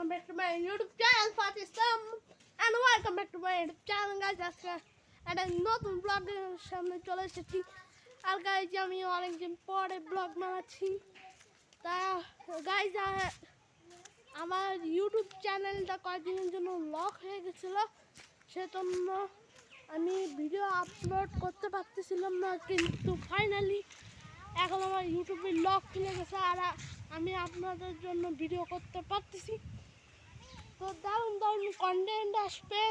welcome back to my YouTube channel, Fatih Islam, and welcome back to my YouTube channel, guys. আজকে একটা নতুন ব্লগের সামনে চলে এসেছি। আর গাইজ আমি অনেকদিন পরে ব্লগ বানাচ্ছি। তা গাইজ আমার ইউটিউব চ্যানেলটা কয়েকদিনের জন্য লক হয়ে গেছিল, সেজন্য আমি ভিডিও আপলোড করতে পারতেছিলাম না, কিন্তু ফাইনালি এখন আমার ইউটিউবে লক খুলে গেছে আর আমি আপনাদের জন্য ভিডিও করতে পারতেছি। তো দারুণ দারুণ কন্টেন্ট আসবে,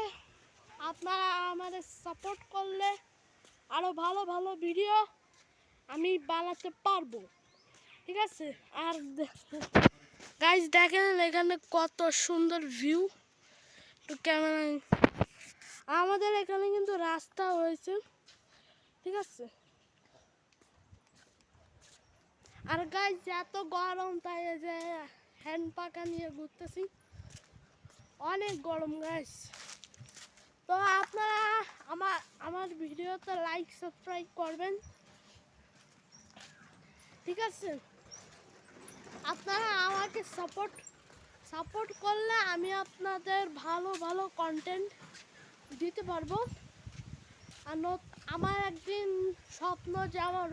আপনারা আমাদের সাপোর্ট করলে আরও ভালো ভালো ভিডিও আমি বানাতে পারবো, ঠিক আছে? আর গাইজ দেখেন এখানে কত সুন্দর ভিউ, তো ক্যামেরা আমাদের এখানে কিন্তু রাস্তা হয়েছে, ঠিক আছে? আর গাইজ এত গরম, তাই যে হ্যান্ড পাখা নিয়ে ঘুরতেছি, অনেক গরম গাইজ। তো আপনারা আমার ভিডিওতে লাইক সাবস্ক্রাইব করবেন, ঠিক আছে? আপনারা আমাকে সাপোর্ট করলে আমি আপনাদের ভালো ভালো কন্টেন্ট দিতে পারবো। আর আমার একদিন স্বপ্ন যে আমার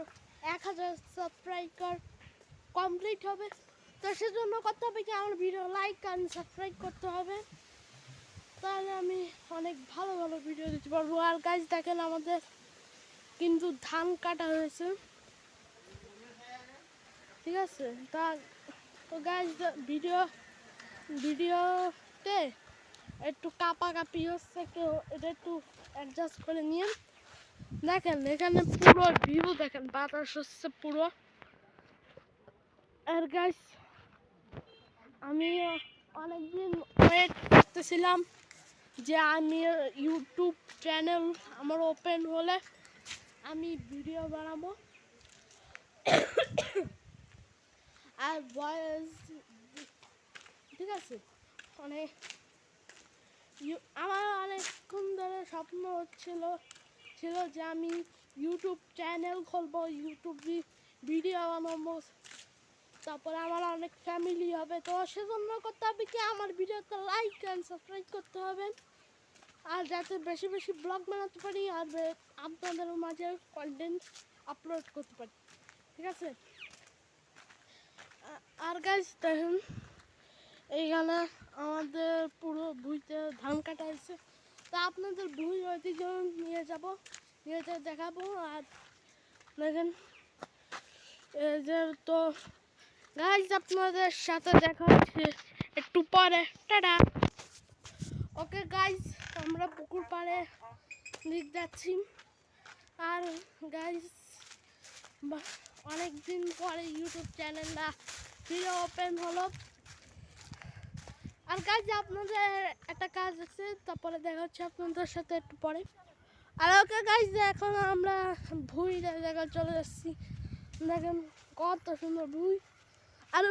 1000 সাবস্ক্রাইবার কমপ্লিট হবে, তো সেজন্য করতে হবে কি আমার ভিডিও লাইক আর সাবস্ক্রাইব করতে হবে, তাহলে আমি অনেক ভালো ভালো ভিডিও দিতে পারবো। আর গাইজ দেখেন আমাদের কিন্তু ধান কাটা হয়েছে, ঠিক আছে? তো গাইজ ভিডিওতে একটু কাঁপি হচ্ছে, কেউ এটা একটু অ্যাডজাস্ট করে নিয়ে দেখেন এখানে পুরো ভিউ দেখেন, বাতাস হচ্ছে পুরো। আর গাইজ আমি অনেকদিন ওয়েট করতেছিলাম যে আমি ইউটিউব চ্যানেল আমার ওপেন হলে আমি ভিডিও বানাবো আর ভয়েস, ঠিক আছে? আমার অনেকক্ষণ ধরে স্বপ্ন ছিল যে আমি ইউটিউব চ্যানেল খুলবো, ইউটিউব ভিডিও বানাবো, তারপরে আমার অনেক ফ্যামিলি হবে। তো সেজন্য করতে হবে কি আমার ভিডিওতে লাইক অ্যান্ড সাবস্ক্রাইব করতে হবে, আর যাতে বেশি বেশি ব্লগ বানাতে পারি আর আপনাদের মাঝে কন্টেন্ট আপলোড করতে পারি, ঠিক আছে? আর গাইজ দেখেন এইখানে আমাদের পুরো ভুঁইতে ধান কাটা হয়েছে, তা আপনাদের ভুঁই ওইদিকে নিয়ে দেখাবো। আর দেখেন এই যে, তো গাইজ আপনাদের সাথে দেখা হচ্ছে একটু পরে, টাটা। ওকে গাইজ আমরা পুকুর পাড়ে দিক যাচ্ছি। আর গাইজ অনেকদিন পরে ইউটিউব চ্যানেলটা ভিডিও ওপেন হলো। আর গাইজ আপনাদের একটা কাজ আছে, তারপরে দেখা হচ্ছে আপনাদের সাথে একটু পরে। আর ওকে গাইজ এখন আমরা ভুঁই জায়গায় চলে যাচ্ছি, দেখেন কত সুন্দর ভুঁই। আর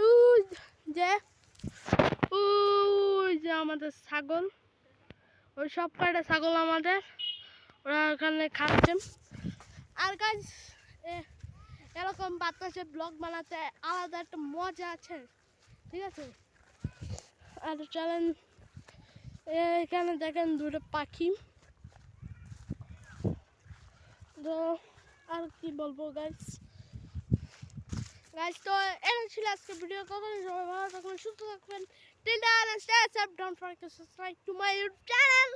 ওই যে আমাদের ছাগল, ওই সব কয়টা ছাগল আমাদের, ওরা ওখানে খাচ্ছে। আর গাইজ এরকম বাতাসে ব্লগ বানাতে আলাদা একটা মজা আছে, ঠিক আছে? আর চলেন এখানে দেখেন দুটো পাখি, তো আর কি বলবো গাইজ। তো এটা ছিল আজকে ভিডিও, কখনো সবাই ভালো থাকবেন, সুস্থ থাকবেন, till then stay safe, don't forget to subscribe to my YouTube channel.